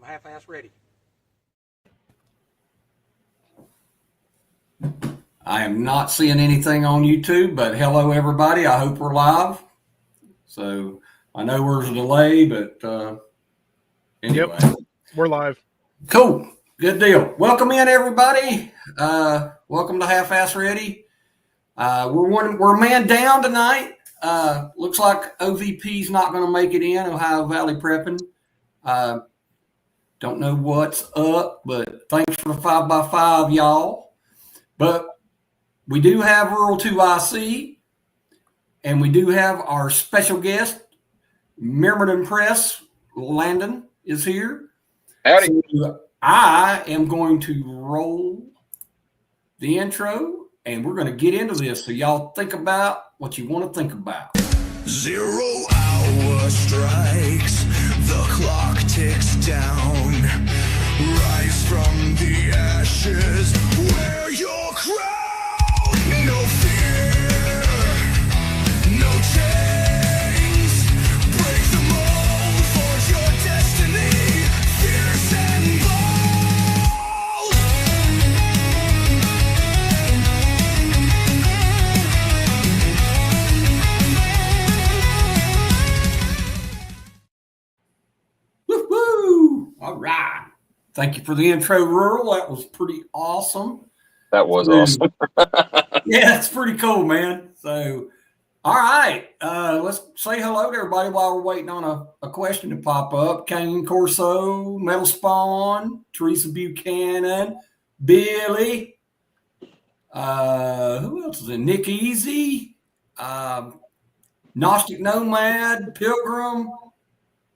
I'm half-ass ready. I am not seeing anything on YouTube, but hello, everybody. I hope we're live. So I know there's a delay, but anyway. Yep, we're live. Cool. Good deal. Welcome in, everybody. Welcome to Half-Ass Ready. We're a man down tonight. Looks like OVP's not going to make it in, Ohio Valley Prepping. Don't know what's up, but thanks for the 5x5, y'all. But we do have Rural 2IC, and we do have our special guest, Myrmidon Press. Landon is here. Howdy. So I am going to roll the intro, and we're going to get into this. So y'all think about what you want to think about. 0 hour strikes, the clock ticks down. Rise from the ashes, wear your crown. No fear, no chains. Break the mold, forge your destiny. Fierce and bold. Woo-hoo! All right. Thank you for the intro, Rural. That was pretty awesome. That was awesome. Yeah, it's pretty cool, man. So, all right. Let's say hello to everybody while we're waiting on a question to pop up. Kane Corso, Metal Spawn, Teresa Buchanan, Billy. Who else is in? Nick Easy, Gnostic Nomad, Pilgrim.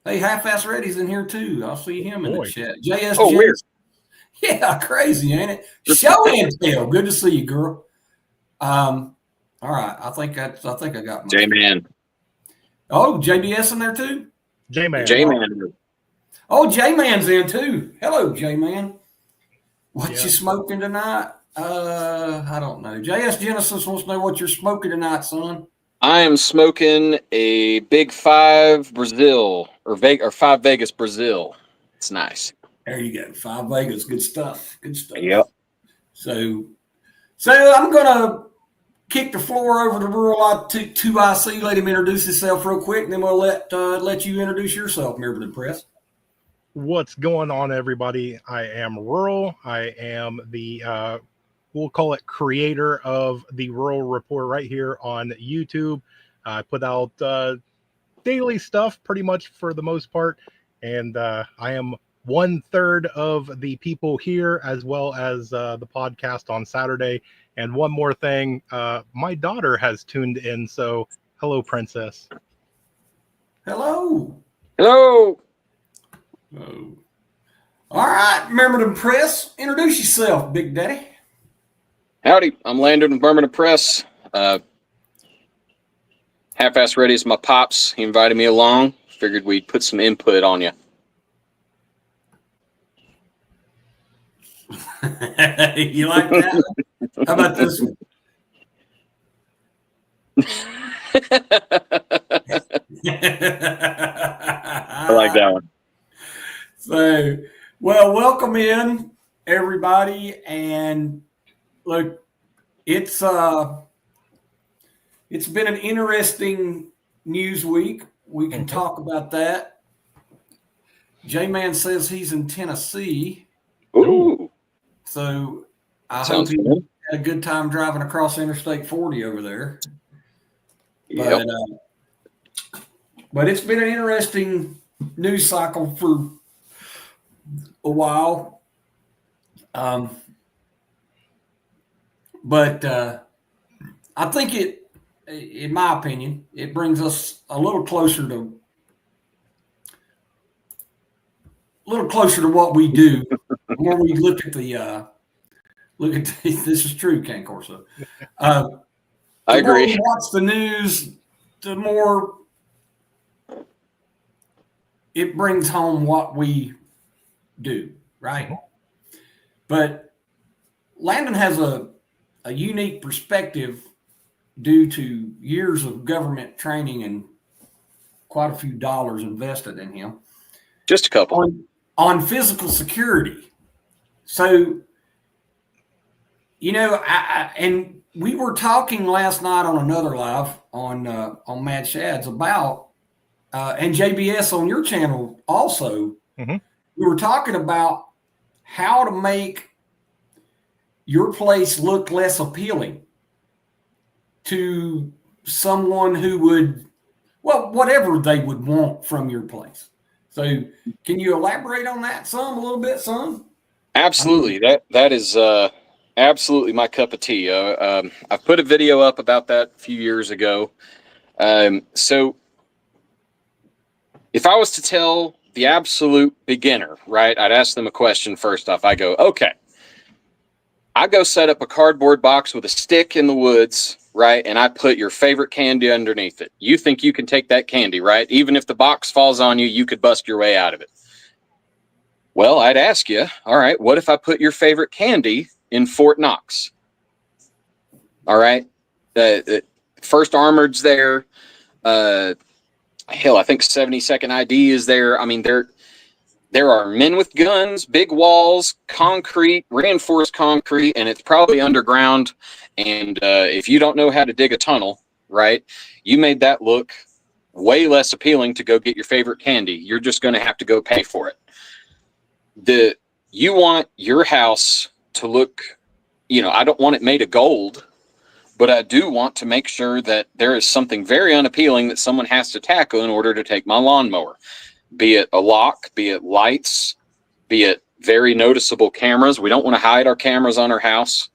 Hey, Half-Ass Ready's in here too. I'll see him in the chat. JS. Oh, weird. Yeah, crazy, ain't it? Show and tell. Good to see you, girl. All right. I think I got my J-Man. Oh, JBS in there too? J-Man. J-Man. Oh, J-Man's in too. Hello, J-Man. What Yeah. you smoking tonight? I don't know. JS Genesis wants to know what you're smoking tonight, son. I am smoking a Big 5 Brazil or 5 Vegas Brazil. It's nice. There you go. 5 Vegas. Good stuff. Good stuff. Yep. So I'm gonna kick the floor over to Rural 2IC. Let him introduce himself real quick, and then we'll let you introduce yourself, Myrmidon Press. What's going on, everybody? I am Rural. I am the, we'll call it creator of the Rural Report right here on YouTube. I put out daily stuff pretty much for the most part. And I am 1/3 of the people here, as well as the podcast on Saturday. And one more thing, my daughter has tuned in. So hello, Princess. Hello. Hello. Oh. All right, Myrmidon Press. Introduce yourself, Big Daddy. Howdy. I'm Landon with Myrmidon Press. Half-Ass Ready is my pops. He invited me along. Figured we'd put some input on you. You like that? How about this one? I like that one. So, well, welcome in, everybody. And look, it's been an interesting news week. We can talk about that. J-Man says he's in Tennessee. Ooh. So I Sounds hope he good. had a good time driving across Interstate 40 over there. Yep. But it's been an interesting news cycle for a while. But I think it, in my opinion, it brings us a little closer to what we do when we look at this is true, Ken Corso. I The more agree. we watch the news, the more it brings home what we do, right? But Landon has a unique perspective due to years of government training and quite a few dollars invested in him Just a couple. on physical security. So, and we were talking last night on another live on Mad Shads about, and JBS on your channel also, we were talking about how to make your place look less appealing to someone who would, well, whatever they would want from your place. So can you elaborate on that a little bit, son? Absolutely. That is absolutely my cup of tea. I put a video up about that a few years ago. So if I was to tell the absolute beginner, right, I'd ask them a question first off. I go, okay, I go set up a cardboard box with a stick in the woods, right, and I put your favorite candy underneath it. You think you can take that candy, right? Even if the box falls on you, you could bust your way out of it. Well, I'd ask you, all right, what if I put your favorite candy in Fort Knox? All right. First Armored's there. Hell, I think 72nd ID is there. I mean, there are men with guns, big walls, concrete, reinforced concrete, and it's probably underground. And if you don't know how to dig a tunnel, right, you made that look way less appealing to go get your favorite candy. You're just going to have to go pay for it. You want your house to look, I don't want it made of gold, but I do want to make sure that there is something very unappealing that someone has to tackle in order to take my lawnmower. Be it a lock, be it lights, be it very noticeable cameras. We don't want to hide our cameras on our house.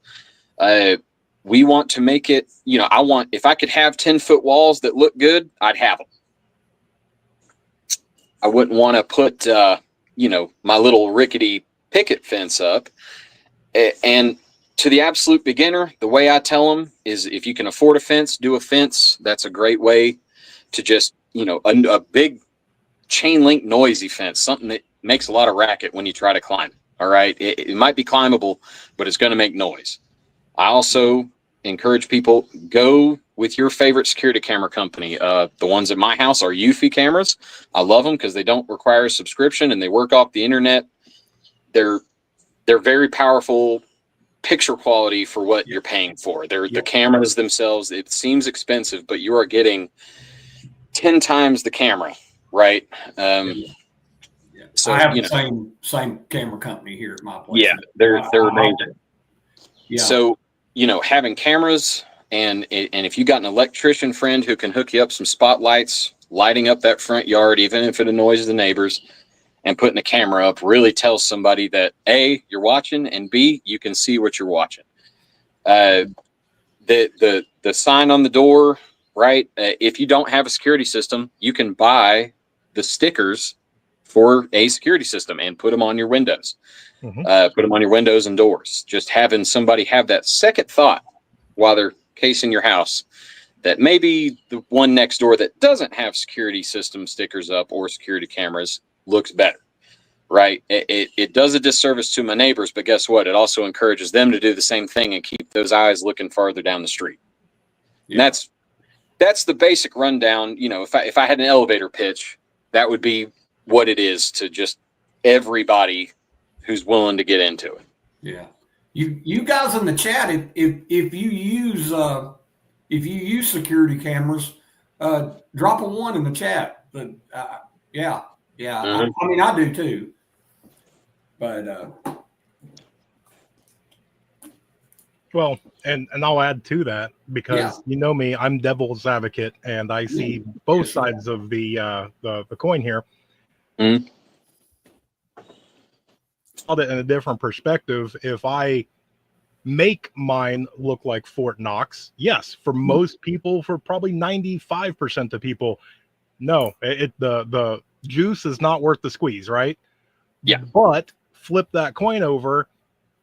We want to make it, if I could have 10-foot walls that look good, I'd have them. I wouldn't want to put, my little rickety picket fence up. And to the absolute beginner, the way I tell them is if you can afford a fence, do a fence. That's a great way to just, a big chain link noisy fence, something that makes a lot of racket when you try to climb it. All right. It might be climbable, but it's going to make noise. I also encourage people, go with your favorite security camera company. The ones at my house are Eufy cameras. I love them because they don't require a subscription and they work off the internet. They're very powerful picture quality for what you're paying for. The cameras themselves, it seems expensive, but you are getting 10 times the camera, right? So I have the same camera company here at my place. Yeah, they're amazing. Yeah. So, having cameras and if you got an electrician friend who can hook you up some spotlights, lighting up that front yard, even if it annoys the neighbors, and putting a camera up really tells somebody that A, you're watching, and B, you can see what you're watching. The sign on the door, right? If you don't have a security system, you can buy the stickers for a security system and put them on your windows. Put them on your windows and doors. Just having somebody have that second thought while they're casing your house that maybe the one next door that doesn't have security system stickers up or security cameras looks better, right? It does a disservice to my neighbors, but guess what? It also encourages them to do the same thing and keep those eyes looking farther down the street. Yeah. And that's the basic rundown. If I had an elevator pitch, that would be what it is to just everybody who's willing to get into it. Yeah. You guys in the chat, if you use security cameras, drop a 1 in the chat. But yeah. I mean, I do too. But well, and I'll add to that because you know me, I'm devil's advocate, and I see both sides of the coin here. Mm-hmm. It in a different perspective. If I make mine look like Fort Knox, yes, for most people, for probably 95% of people, no, the juice is not worth the squeeze, right? Yeah. But flip that coin over,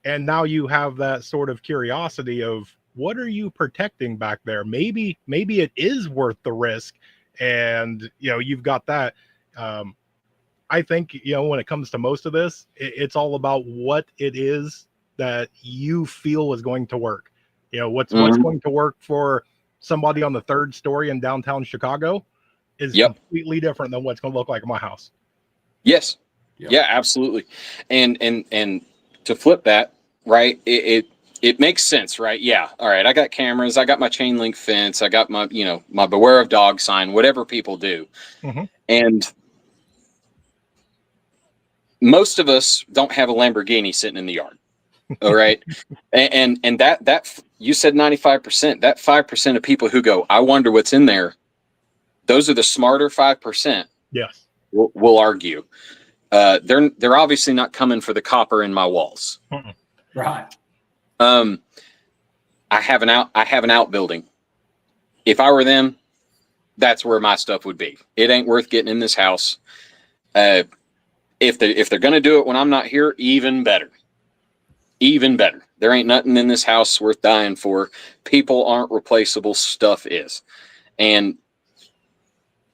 and now you have that sort of curiosity of what are you protecting back there? Maybe it is worth the risk, and you've got that. I think, when it comes to most of this, it's all about what it is that you feel is going to work. What's going to work for somebody on the 3rd story in downtown Chicago is completely different than what's going to look like in my house. Yes. Yep. Yeah, absolutely. And to flip that, right? It makes sense, right? Yeah. All right. I got cameras. I got my chain link fence. I got my, my beware of dog sign, whatever people do. Mm-hmm. And most of us don't have a Lamborghini sitting in the yard. All right. and that you said 95%, that 5% of people who go, I wonder what's in there. Those are the smarter 5%. Yes. We'll argue. They're obviously not coming for the copper in my walls. Mm-mm. Right. I have an outbuilding. If I were them, that's where my stuff would be. It ain't worth getting in this house. If they're gonna do it when I'm not here, even better. Even better. There ain't nothing in this house worth dying for. People aren't replaceable. Stuff is. And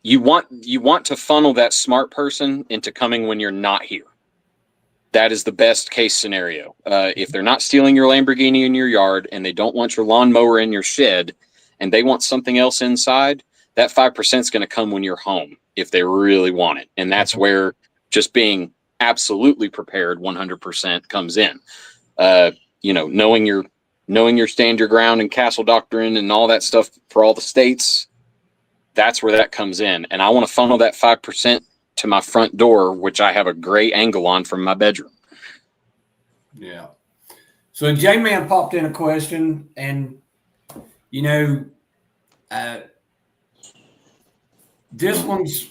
you want to funnel that smart person into coming when you're not here. That is the best case scenario. If they're not stealing your Lamborghini in your yard and they don't want your lawnmower in your shed and they want something else inside, that 5% is going to come when you're home if they really want it. And that's where just being absolutely prepared 100% comes in. Knowing your stand your ground and castle doctrine and all that stuff for all the states, that's where that comes in. And I want to funnel that 5% to my front door, which I have a great angle on from my bedroom. Yeah. So J-Man popped in a question, and this one's,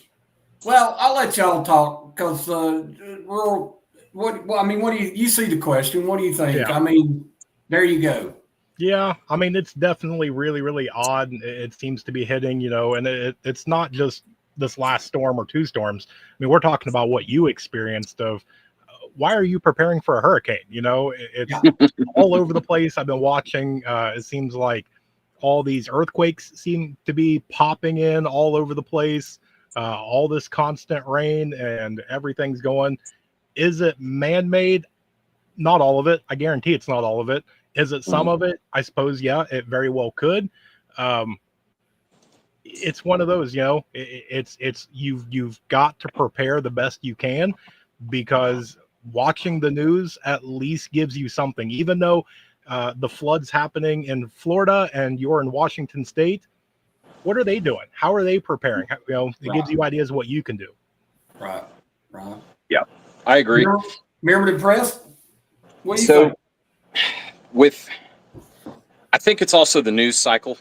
well, I'll let y'all talk because what do you see the question? What do you think? Yeah. I mean, there you go. Yeah, I mean, it's definitely really, really odd. It seems to be hitting, and it's not just this last storm or two storms. I mean, we're talking about what you experienced of why are you preparing for a hurricane? It's all over the place. I've been watching. It seems like all these earthquakes seem to be popping in all over the place. All this constant rain and everything's going. Is it man-made? Not all of it. I guarantee it's not all of it. Is it some of it? I suppose, yeah, it very well could. It's one of those, it's you've got to prepare the best you can, because watching the news at least gives you something. Even though the flood's happening in Florida and you're in Washington State, what are they doing? How are they preparing? It gives you ideas what you can do. Right. Yeah, I agree. Myrmidon Press, what do you think? I think it's also the news cycle.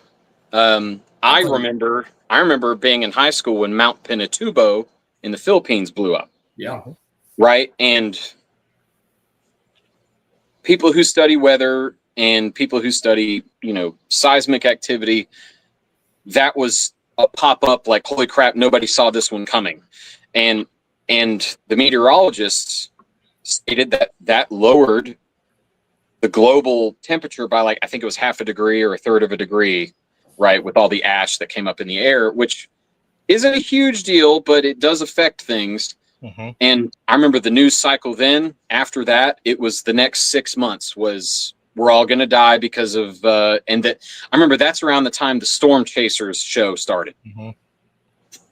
I remember being in high school when Mount Pinatubo in the Philippines blew up. Yeah. Right. And people who study weather and people who study, seismic activity, that was a pop-up like, holy crap, nobody saw this one coming. And the meteorologists stated that lowered the global temperature by I think it was half a degree or a third of a degree, right? With all the ash that came up in the air, which isn't a huge deal, but it does affect things. Mm-hmm. And I remember the news cycle then, after that, it was the next 6 months was we're all going to die because of, and that I remember that's around the time the Storm Chasers show started. Mm-hmm.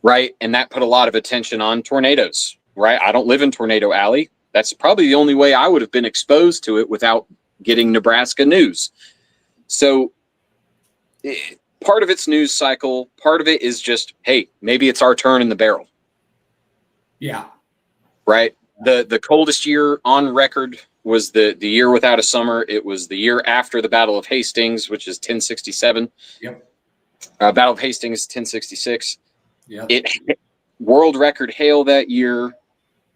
Right. And that put a lot of attention on tornadoes, right? I don't live in Tornado Alley. That's probably the only way I would have been exposed to it without getting Nebraska news. So part of it's news cycle. Part of it is just, hey, maybe it's our turn in the barrel. Yeah. Right. The coldest year on record was the year without a summer. It was the year after the Battle of Hastings, which is 1067. Yep. Battle of Hastings, 1066. Yep. It world record hail that year.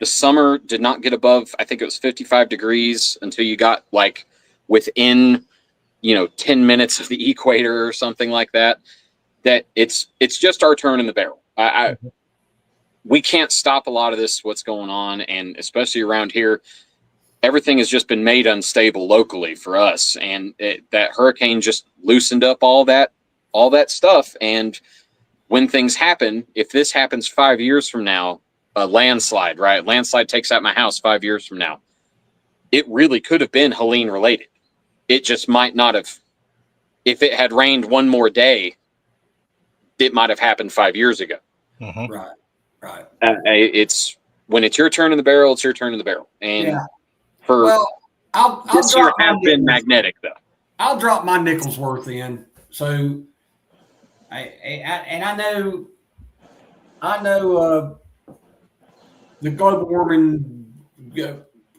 The summer did not get above, I think it was 55 degrees until you got within, 10 minutes of the equator or something like that. That it's just our turn in the barrel. We can't stop a lot of this, what's going on. And especially around here, everything has just been made unstable locally for us. And that hurricane just loosened up all that stuff. And when things happen, if this happens 5 years from now, a landslide, right? Landslide takes out my house 5 years from now. It really could have been Helene related. It just might not have. If it had rained one more day, it might have happened 5 years ago. Mm-hmm. Right. It's when it's your turn in the barrel, it's your turn in the barrel. And Yeah. for Well, I'll this year drop my has been nickels. magnetic, though. I'll drop my nickels worth in. So, I know the global warming,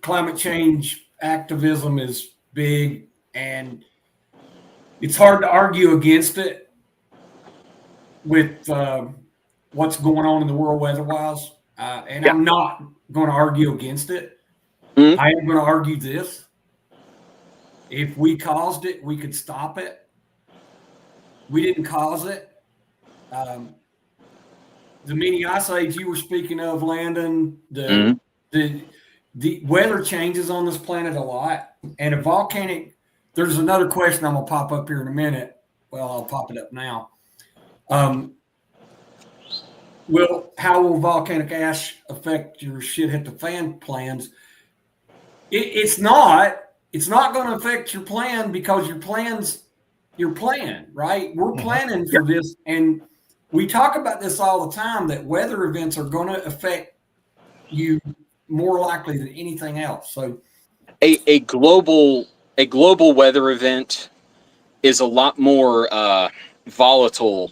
climate change activism is big, and it's hard to argue against it with what's going on in the world weather-wise. And I'm not going to argue against it. Mhm. I am going to argue this. If we caused it, we could stop it. We didn't cause it. The mini ice age you were speaking of, Landon, the weather changes on this planet a lot. And there's another question I'm going to pop up here in a minute. Well, I'll pop it up now. How will volcanic ash affect your shit hit the fan plans? It's not going to affect your plan, because your plan, right? We're planning for this, and we talk about this all the time, that weather events are going to affect you more likely than anything else. So a global weather event is a lot more volatile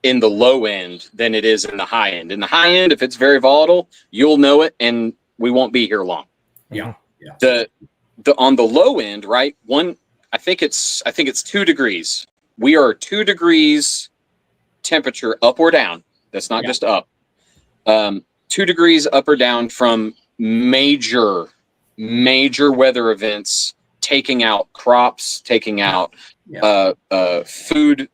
in the low end than it is in the high end. In the high end, if it's very volatile, you'll know it, and we won't be here long. Yeah. The on the low end, right? I think it's 2 degrees. We are 2 degrees temperature up or down. That's not just up. 2 degrees up or down from major weather events, taking out crops, taking out food,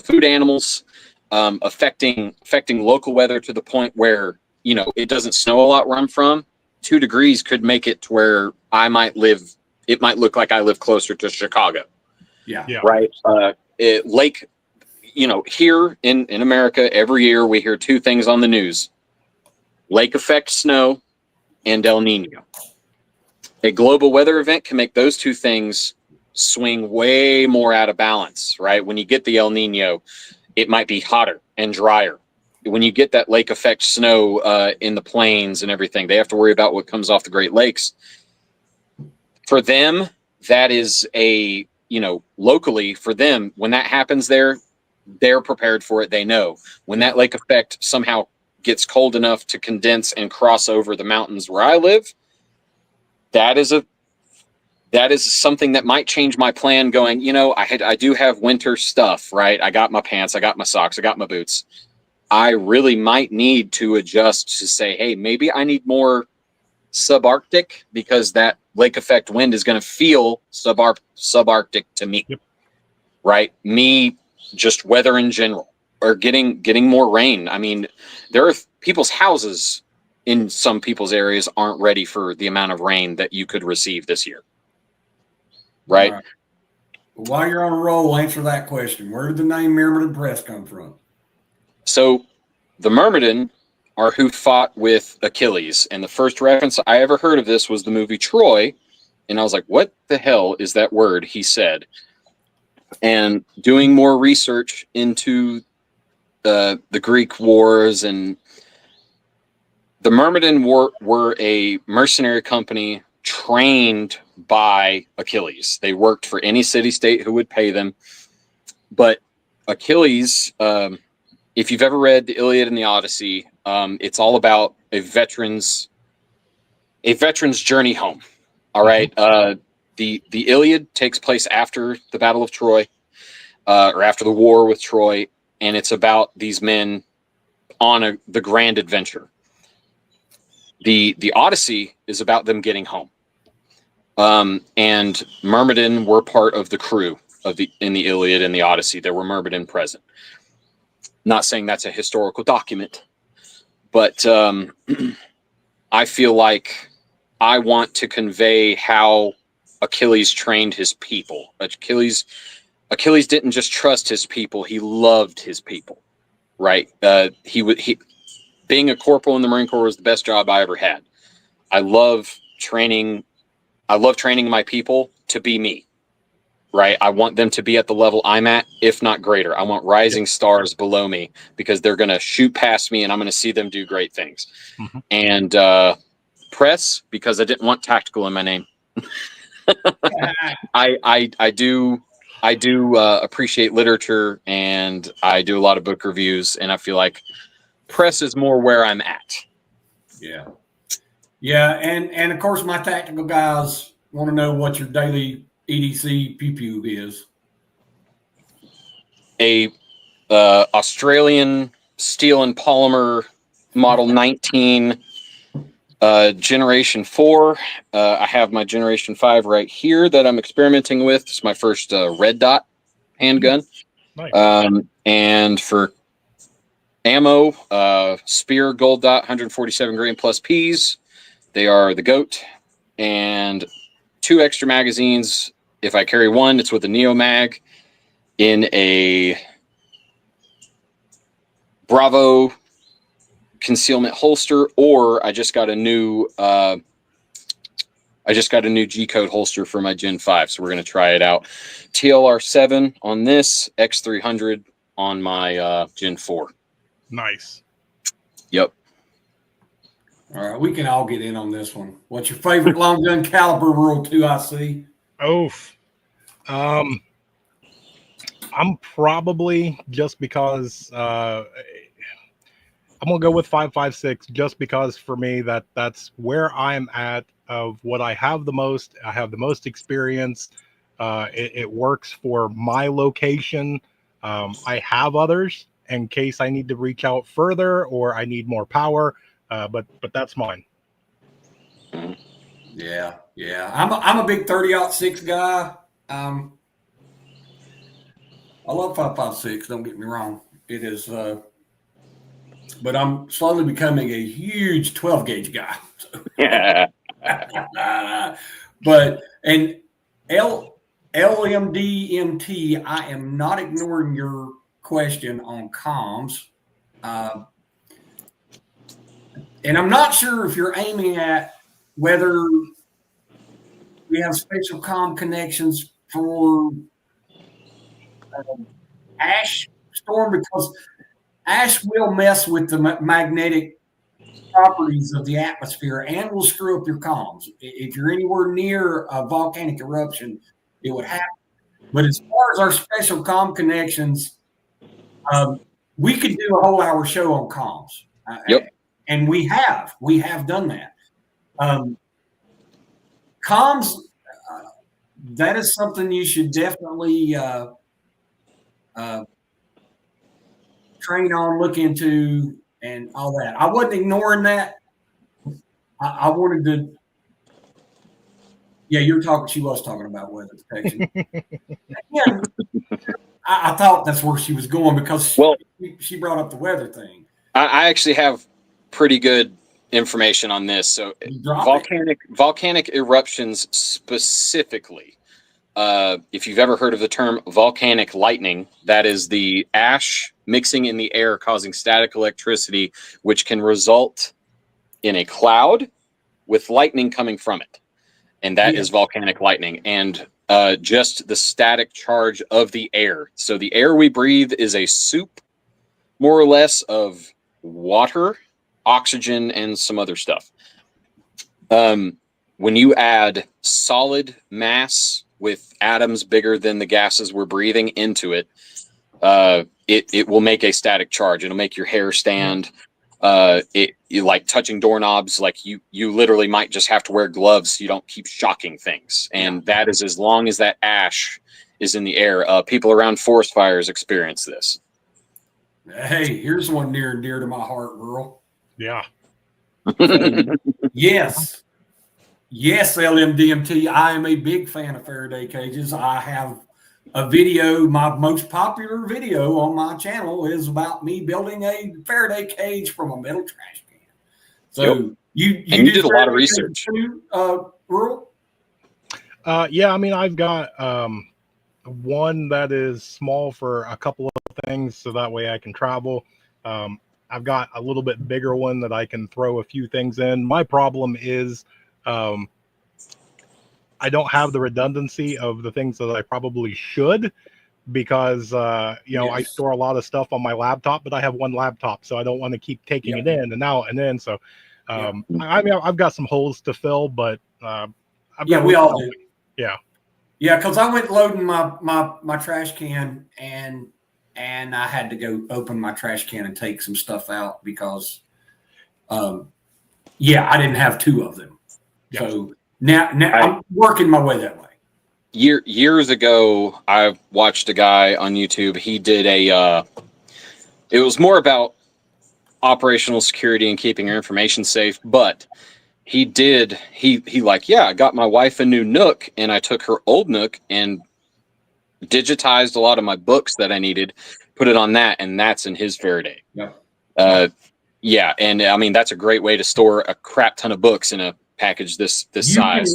food animals, affecting local weather to the point where, it doesn't snow a lot where I'm from. 2 degrees could make it to where I might live. It might look like I live closer to Chicago. Yeah. Right. Lake, here in America, every year we hear 2 things on the news: lake effect snow and El Nino. A global weather event can make those 2 things swing way more out of balance, right? When you get the El Nino, it might be hotter and drier. When you get that lake effect snow in the plains and everything, they have to worry about what comes off the Great Lakes. For them, that is locally for them, when that happens there, they're prepared for it. They know when that lake effect somehow gets cold enough to condense and cross over the mountains where I live, that is something that might change my plan going, I do have winter stuff, right? I got my pants, I got my socks, I got my boots. I really might need to adjust to say, hey, maybe I need more subarctic, because that lake effect wind is going to feel subarctic to me. Yep. Right? Me, just weather in general, or getting more rain. I mean, there are people's houses in some people's areas aren't ready for the amount of rain that you could receive this year. Right? While you're on a roll, answer that question. Where did the name Myrmidon Press come from? So the Myrmidon are who fought with Achilles. And the first reference I ever heard of this was the movie Troy. And I was like, what the hell is that word he said? And doing more research into the Greek wars, and the Myrmidon were a mercenary company trained by Achilles. They worked for any city-state who would pay them. But Achilles, if you've ever read the Iliad and the Odyssey, it's all about a veteran's journey home. All right. The Iliad takes place after the Battle of Troy, or after the war with Troy, and it's about these men on the grand adventure. The Odyssey is about them getting home. And Myrmidon were part of the crew in the Iliad and the Odyssey. There were Myrmidon present. Not saying that's a historical document, but I feel like I want to convey how Achilles trained his people. Achilles didn't just trust his people; he loved his people. Right? Being a corporal in the Marine Corps was the best job I ever had. I love training my people to be me. right? I want them to be at the level I'm at, if not greater. I want rising stars below me because they're going to shoot past me and I'm going to see them do great things. Mm-hmm. And press, because I didn't want tactical in my name. I do appreciate literature, and I do a lot of book reviews, and I feel like press is more where I'm at. Yeah. Yeah, and of course my tactical guys want to know what your daily EDC pew pew is. A Australian steel and polymer model 19 generation 4. I have my generation 5 right here that I'm experimenting with. It's my first red dot handgun. Nice. And for ammo, Spear Gold Dot 147 grain plus Ps. They are the GOAT. And 2 extra magazines. If I carry one, it's with a Neo Mag in a Bravo concealment holster, or I just got a new G-code holster for my Gen 5, so we're going to try it out. TLR 7 on this, X300 on my Gen 4. Nice. Yep. All right, we can all get in on this one. What's your favorite long gun caliber Rural 2 IC? Oof. I'm probably, just because I'm gonna go with 5.56, just because for me that's where I'm at of what I have the most. I have the most experience. It works for my location. I have others in case I need to reach out further or I need more power. But that's mine. Yeah. I'm a big 30-06 guy. I love 5.56. Don't get me wrong. It is, but I'm slowly becoming a huge 12 gauge guy. Yeah. But and LMDMT, I am not ignoring your question on comms. And I'm not sure if you're aiming at whether we have special comm connections for ash storm, because ash will mess with the magnetic properties of the atmosphere and will screw up your comms. If you're anywhere near a volcanic eruption, it would happen. But as far as our special comm connections, we could do a whole hour show on comms. Yep. And we have done that. Comms, that is something you should definitely train on, look into, and all that. I wasn't ignoring that. I wanted to. Yeah, she was talking about weather detection. Again, I thought that's where she was going, because she brought up the weather thing. I actually have pretty good information on this. So volcanic eruptions specifically, if you've ever heard of the term volcanic lightning, that is the ash mixing in the air causing static electricity, which can result in a cloud with lightning coming from it. And that is volcanic lightning. And just the static charge of the air. So the air we breathe is a soup, more or less, of water, oxygen, and some other stuff. When you add solid mass with atoms bigger than the gases we're breathing into it, it will make a static charge. It'll make your hair stand. You like touching doorknobs, like you literally might just have to wear gloves so you don't keep shocking things. And that is as long as that ash is in the air. People around forest fires experience this. Hey, here's one near and dear to my heart, Rural. Yeah. Yes, LMDMT. I am a big fan of Faraday cages. I have a video. My most popular video on my channel is about me building a Faraday cage from a metal trash can. So you did a lot of research too, Rural? Yeah, I mean, I've got one that is small for a couple of things, so that way I can travel. I've got a little bit bigger one that I can throw a few things in. My problem is I I don't have the redundancy of the things that I probably should, because I store a lot of stuff on my laptop, but I have one laptop, so I don't want to keep taking it in and out and in. So I mean, I've got some holes to fill, but we all do. Yeah. Yeah, because I went loading my trash can, and I had to go open my trash can and take some stuff out because I didn't have two of them. Yeah. So now I'm working my way that way. Years ago, I watched a guy on YouTube. He did it was more about operational security and keeping your information safe, but he I got my wife a new Nook, and I took her old Nook and digitized a lot of my books that I needed, put it on that, and that's in his Faraday. Yeah. And I mean, that's a great way to store a crap ton of books in a package this size.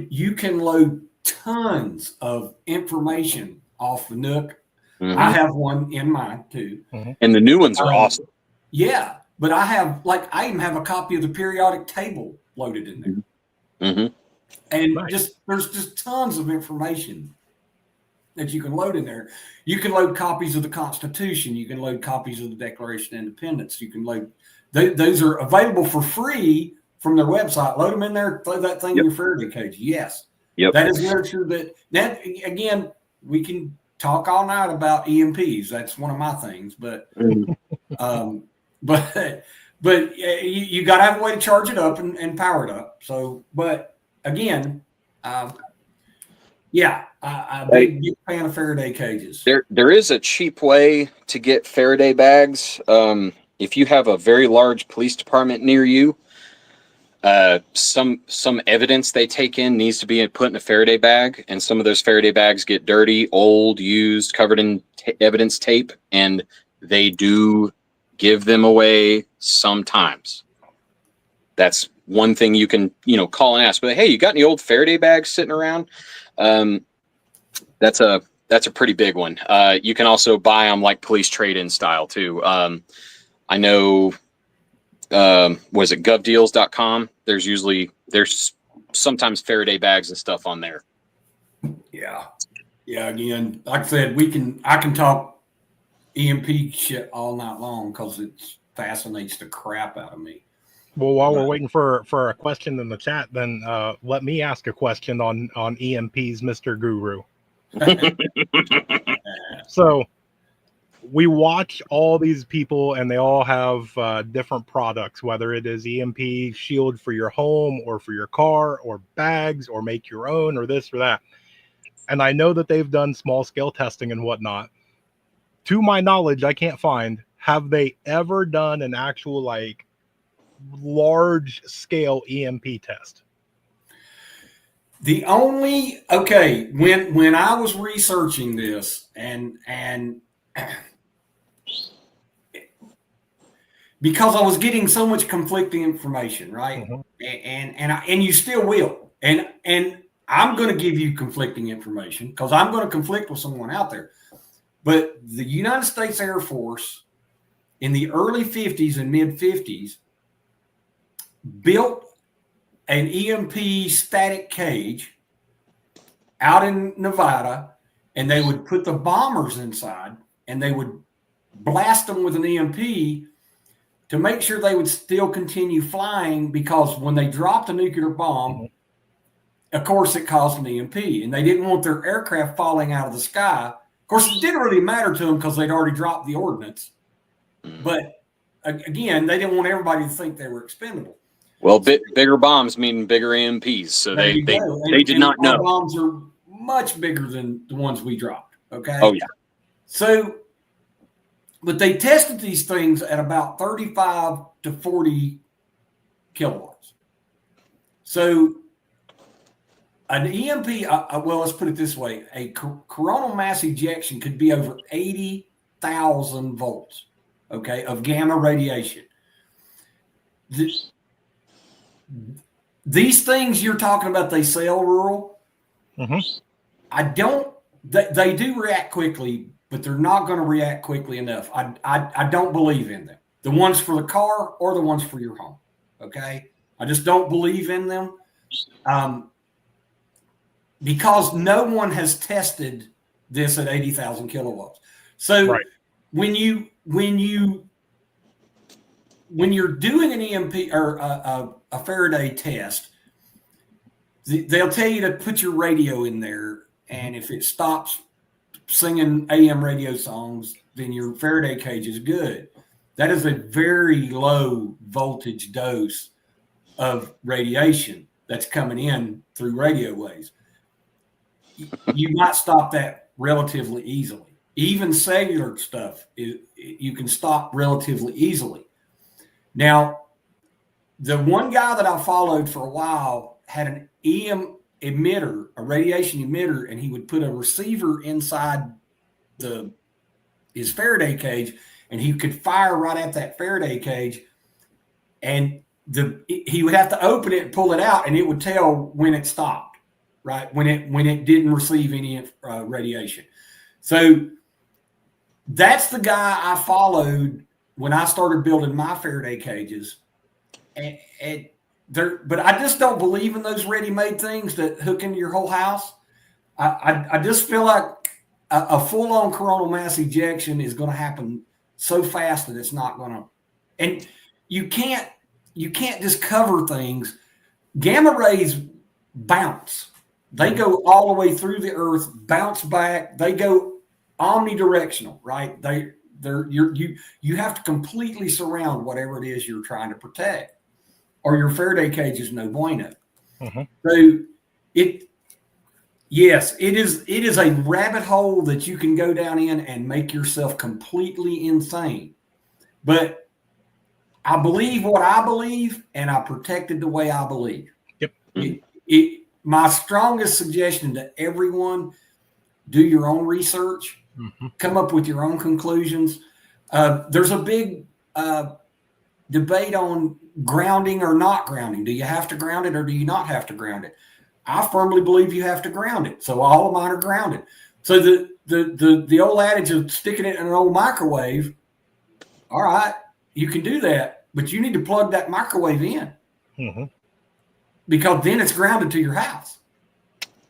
You can load tons of information off the Nook. Mm-hmm. I have one in mine too. Mm-hmm. And the new ones are awesome. Yeah, but I even have a copy of the periodic table loaded in there. Mm-hmm. And there's just tons of information that you can load in there. You can load copies of the Constitution. You can load copies of the Declaration of Independence. You can load those are available for free from their website. Load them in there, throw that thing in your Faraday cage. Yes. Yep. That is literature that again, we can talk all night about EMPs. That's one of my things, but but you got to have a way to charge it up and power it up. So, but again, I'm a big fan of Faraday cages. There is a cheap way to get Faraday bags. If you have a very large police department near you, some evidence they take in needs to be put in a Faraday bag, and some of those Faraday bags get dirty, old, used, covered in evidence tape, and they do give them away sometimes. That's one thing you can call and ask. But hey, you got any old Faraday bags sitting around? That's a pretty big one. You can also buy them like police trade-in style too. I know. Was it govdeals.com? There's sometimes Faraday bags and stuff on there. Yeah. Again, like I said, I can talk EMP shit all night long because it fascinates the crap out of me. Well, while we're waiting for a question in the chat, then let me ask a question on EMPs, Mr. Guru. So we watch all these people, and they all have different products, whether it is EMP shield for your home or for your car or bags or make your own or this or that. And I know that they've done small scale testing and whatnot. To my knowledge, I can't find, have they ever done an actual large scale EMP test? When I was researching this and because I was getting so much conflicting information, right? Mm-hmm. And you still will. And I'm going to give you conflicting information because I'm going to conflict with someone out there. But the United States Air Force in the early 50s and mid 50s built an EMP static cage out in Nevada, and they would put the bombers inside and they would blast them with an EMP to make sure they would still continue flying, because when they dropped a nuclear bomb, of course, it caused an EMP, and they didn't want their aircraft falling out of the sky. Of course, it didn't really matter to them because they'd already dropped the ordnance. But again, they didn't want everybody to think they were expendable. Well, bigger bombs mean bigger EMPs, so they did not know. Bombs are much bigger than the ones we dropped. Okay. Oh yeah. So, but they tested these things at about 35 to 40 kilowatts. So, an EMP, well, let's put it this way: a coronal mass ejection could be over 80,000 volts, okay, of gamma radiation. These things you're talking about, they sell rural. Mm-hmm. They do react quickly, but they're not going to react quickly enough. I don't believe in them. The ones for the car or the ones for your home, okay? I just don't believe in them. because no one has tested this at 80,000 kilowatts. So when you're doing an EMP or a Faraday test, they'll tell you to put your radio in there, and if it stops singing AM radio songs, then your Faraday cage is good. That is a very low voltage dose of radiation that's coming in through radio waves. You might stop that relatively easily. Even cellular stuff, you can stop relatively easily. Now, the one guy that I followed for a while had an EM emitter, a radiation emitter, and he would put a receiver inside his Faraday cage, and he could fire right at that Faraday cage, and he would have to open it and pull it out, and it would tell when it stopped, right? When it didn't receive any radiation. So that's the guy I followed when I started building my Faraday cages. But I just don't believe in those ready-made things that hook into your whole house. I just feel like a full-on coronal mass ejection is going to happen so fast that it's not going to. And you can't just cover things. Gamma rays bounce. They go all the way through the earth, bounce back. They go omnidirectional, right? You have to completely surround whatever it is you're trying to protect, or your Faraday cage is no bueno. So it is a rabbit hole that you can go down in and make yourself completely insane. But I believe what I believe, and I protected the way I believe. Yep. My strongest suggestion to everyone: do your own research, come up with your own conclusions. There's a big debate on grounding or not grounding. Do you have to ground it or do you not have to ground it? I firmly believe you have to ground it. So all of mine are grounded. So the old adage of sticking it in an old microwave, all right, you can do that, but you need to plug that microwave in. Because then it's grounded to your house,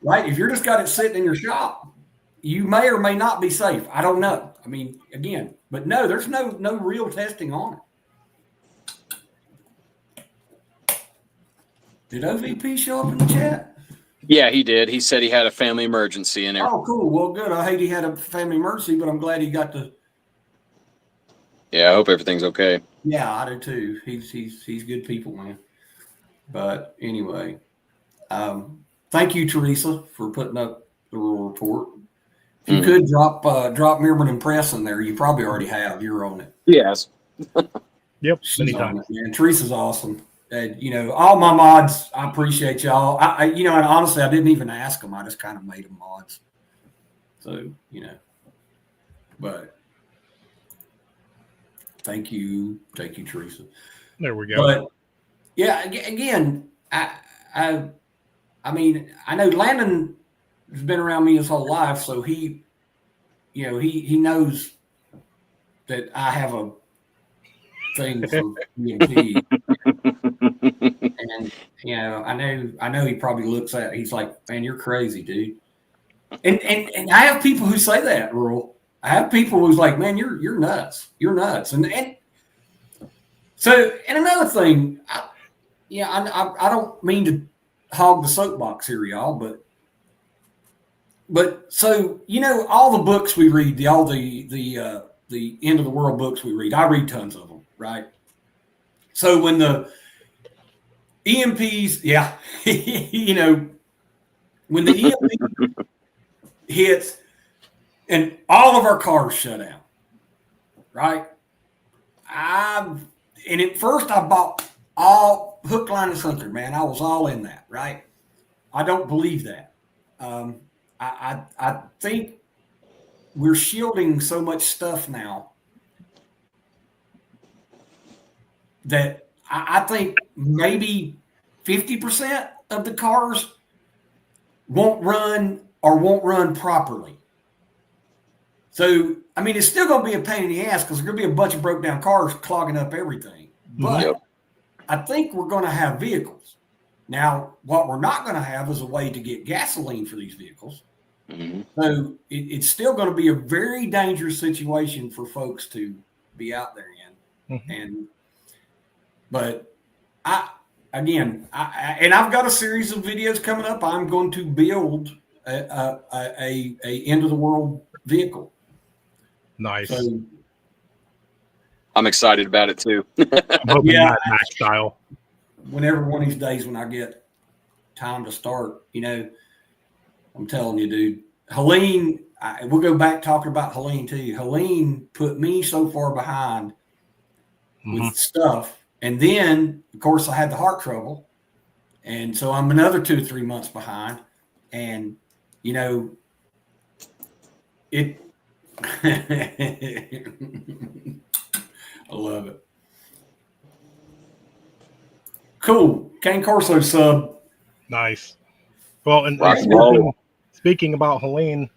right? If you're just got it sitting in your shop, you may or may not be safe. I don't know. I mean, again, but no, there's no real testing on it. Did OVP show up in the chat? Yeah, he did. He said he had a family emergency in there. Oh, cool. Well, good. I hate he had a family emergency, but I'm glad he got to. Yeah, I hope everything's okay. Yeah, I do too. He's good people, man. But anyway, thank you, Teresa, for putting up the rural report. If you could drop Myrmidon Press in there, you probably already have. You're on it. Yes. Yep. Anytime. And Teresa's awesome. All my mods, I appreciate y'all. And honestly, I didn't even ask them. I just kind of made them mods. So, but thank you, Teresa. There we go. But yeah, again, I mean, I know Landon has been around me his whole life, so he knows that I have a thing for EMP. And I know he probably looks at it, he's like, man, you're crazy, dude. And I have people who say that, Rural. I have people who's like, man, you're nuts. You're nuts. And so, and another thing, I don't mean to hog the soapbox here, y'all, but so all the books we read, the end of the world books we read, I read tons of them, right? So when the EMPs, when the EMP hits and all of our cars shut down, right? And at first I bought all hook, line, and sinker, man. I was all in that, right? I don't believe that. I think we're shielding so much stuff now that I think maybe 50% of the cars won't run properly. So, I mean, it's still going to be a pain in the ass because there's going to be a bunch of broke down cars clogging up everything. But I think we're going to have vehicles. Now, what we're not going to have is a way to get gasoline for these vehicles. Mhm. So it's still going to be a very dangerous situation for folks to be out there in. Mhm. But I've got a series of videos coming up. I'm going to build a end of the world vehicle. Nice. So I'm excited about it too. I'm hoping Yeah. Mad Max style. whenever one of these days when I get time to start, I'm telling you, dude, Helene, we'll go back talking about Helene too. Helene put me so far behind Mhm. with stuff. And then, of course, I had the heart trouble. And so I'm another 2 or 3 months behind. And, it, I love it. Cool. Cane Corso sub. Nice. Well, and Rock and roll. speaking about Helene,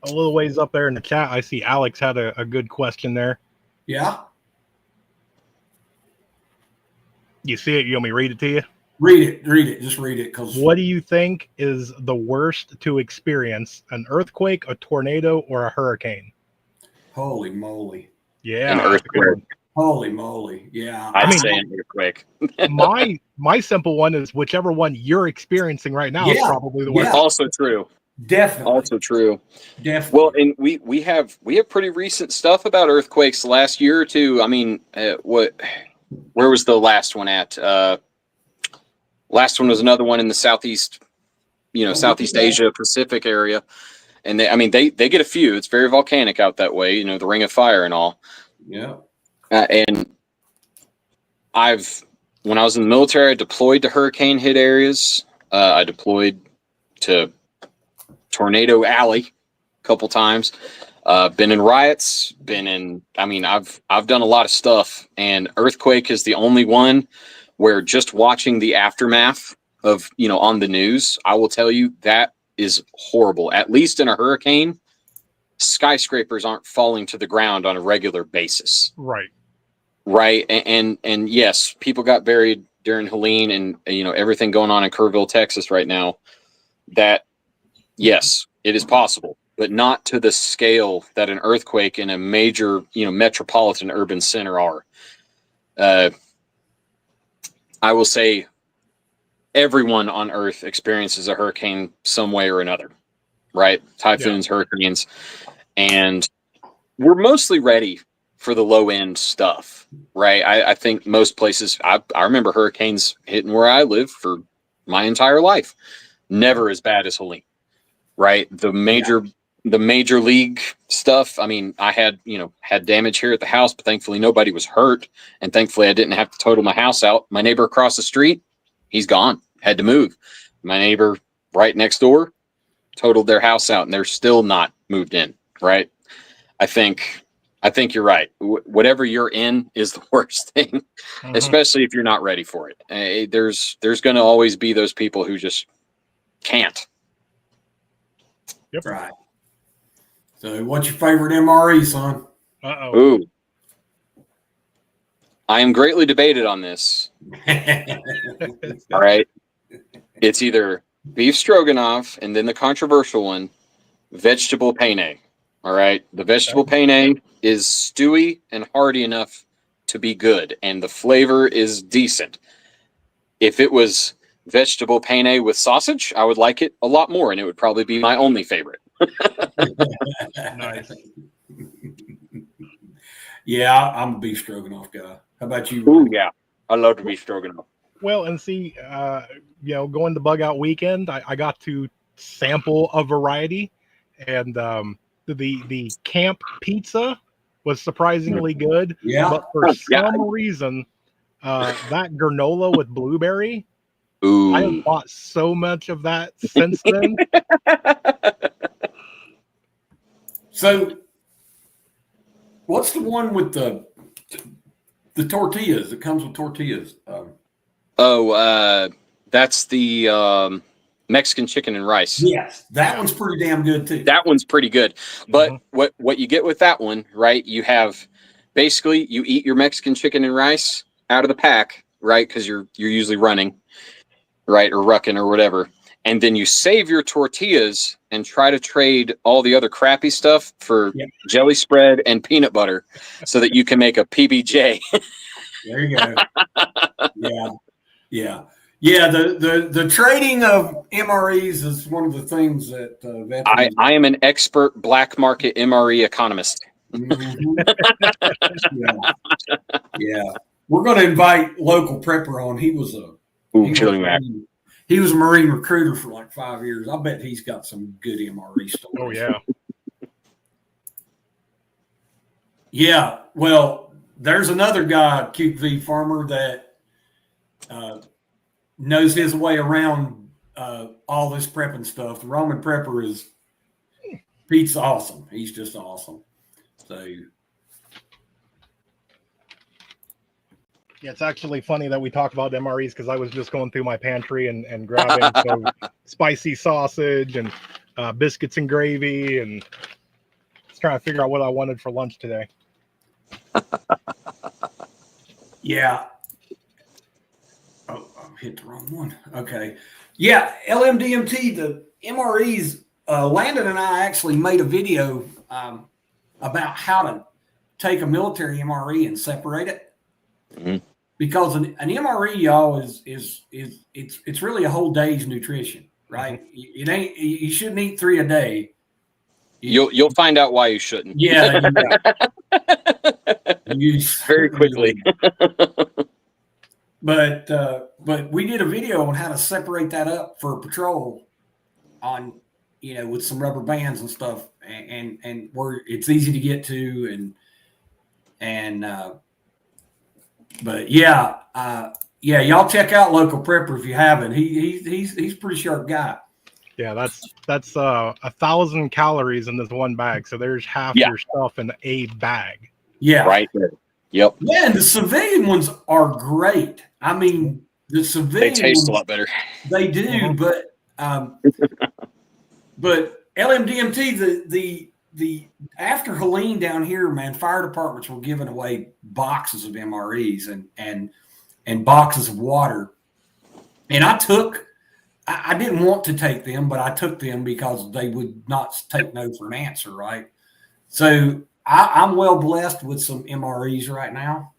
a little ways up there in the chat, I see Alex had a good question there. Yeah. You see it? You want me to read it to you? Read it. Just read it. Cause What do you think is the worst to experience? An earthquake, a tornado, or a hurricane? holy moly. Yeah. An earthquake. Holy moly. Yeah. I'd mean- say an earthquake. My simple one is whichever one you're experiencing right now is Yeah. probably the worst. Yeah. Also true. Definitely. Also true. Definitely. Well, and we have pretty recent stuff about earthquakes the last year or two. I mean, where was the last one at? Last one was another one in the southeast, Southeast Asia, Pacific area, and they get a few. It's very volcanic out that way. The Ring of Fire and all. Yeah. And when I was in the military, I deployed to hurricane hit areas. I deployed to Tornado Alley a couple times. Been in riots. I've done a lot of stuff, and earthquake is the only one where just watching the aftermath of on the news, I will tell you that is horrible. At least in a hurricane, skyscrapers aren't falling to the ground on a regular basis. Right. Right. And yes, people got buried during Helene and everything going on in Kerrville, Texas right now. That, yes, it is possible, but not to the scale that an earthquake in a major, metropolitan urban center are. I will say everyone on Earth experiences a hurricane some way or another, right? Typhoons, hurricanes, and we're mostly ready for the low end stuff, right? I think most places, I remember hurricanes hitting where I live for my entire life. Never as bad as Helene, right? The major league stuff. I mean, I had damage here at the house, but thankfully nobody was hurt. And thankfully I didn't have to total my house out. My neighbor across the street, he's gone, had to move. My neighbor right next door totaled their house out and they're still not moved in, right? I think you're right. Whatever you're in is the worst thing, especially if you're not ready for it. There's going to always be those people who just can't. Yep. Right. So what's your favorite MRE, son? Uh-oh. Ooh. I am greatly debated on this. All right. It's either beef stroganoff and then the controversial one, vegetable penne. All right. The vegetable penne is stewy and hearty enough to be good, and the flavor is decent. If it was vegetable penne with sausage, I would like it a lot more, and it would probably be my only favorite. Nice. Yeah, I'm a beef stroganoff guy. How about you? Ooh, yeah. I love the beef stroganoff. Well, and see, going to Bug Out Weekend, I got to sample a variety, and the camp pizza was surprisingly good. Yeah. But for some reason, that granola with blueberry, Ooh. I have bought so much of that since then. So, what's the one with the tortillas? It comes with tortillas. That's the Mexican chicken and rice. Yes, that one's pretty damn good too. That one's pretty good. But what you get with that one, right? You have basically you eat your Mexican chicken and rice out of the pack, right? Because you're usually running. right, or ruckin or whatever, and then you save your tortillas and try to trade all the other crappy stuff for jelly spread and peanut butter so that you can make a PBJ. There you go. Yeah. The trading of MREs is one of the things that veterans. I am an expert black market MRE economist. Mm-hmm. Yeah. We're going to invite local prepper on. He was a Marine recruiter for like 5 years. I bet he's got some good MRE stories. Oh yeah. Yeah. Well, there's another guy, QV Farmer, that knows his way around all this prepping stuff. The Roman prepper Pete's awesome. He's just awesome. So yeah, it's actually funny that we talk about MREs because I was just going through my pantry and grabbing some spicy sausage and biscuits and gravy and just trying to figure out what I wanted for lunch today. Yeah. Oh, I hit the wrong one. Okay. Yeah, LMDMT, the MREs, Landon and I actually made a video about how to take a military MRE and separate it. Mm-hmm. Because an MRE, y'all, it's really a whole day's nutrition, right? Mm-hmm. It ain't, you shouldn't eat 3 a day. You'll find out why you shouldn't. Yeah. Very quickly. But we did a video on how to separate that up for a patrol on, with some rubber bands and stuff, and where it's easy to get to, but y'all check out Local Prepper if you haven't. He's a pretty sharp guy. Yeah, that's 1,000 calories in this one bag. So there's half your stuff in a bag. Yeah, right there. Yep. Yeah, and the civilian ones are great. I mean, the civilian they taste ones, a lot better. They do, but LMDMT, the after Helene down here, man, fire departments were giving away boxes of MREs and boxes of water. And I didn't want to take them, but I took them because they would not take no for an answer, right? So I'm well blessed with some MREs right now.